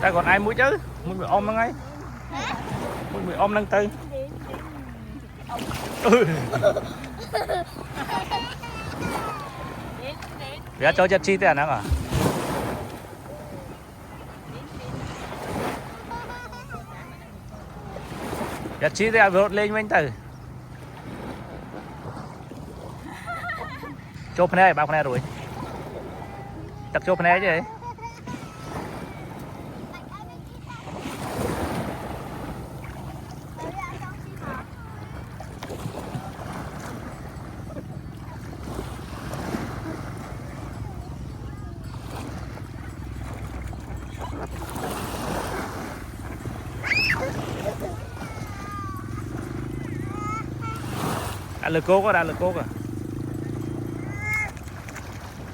ta còn ai mũi chứ mũi bị ôm nó ngay mũi bị ôm nâng tư bây giờ cho chất chi tiền à chất chi tiền vượt lên với anh tử chốt phần này bao phần này rồi chắc chốt phần này chứ đã lực cố có đã lực cố cả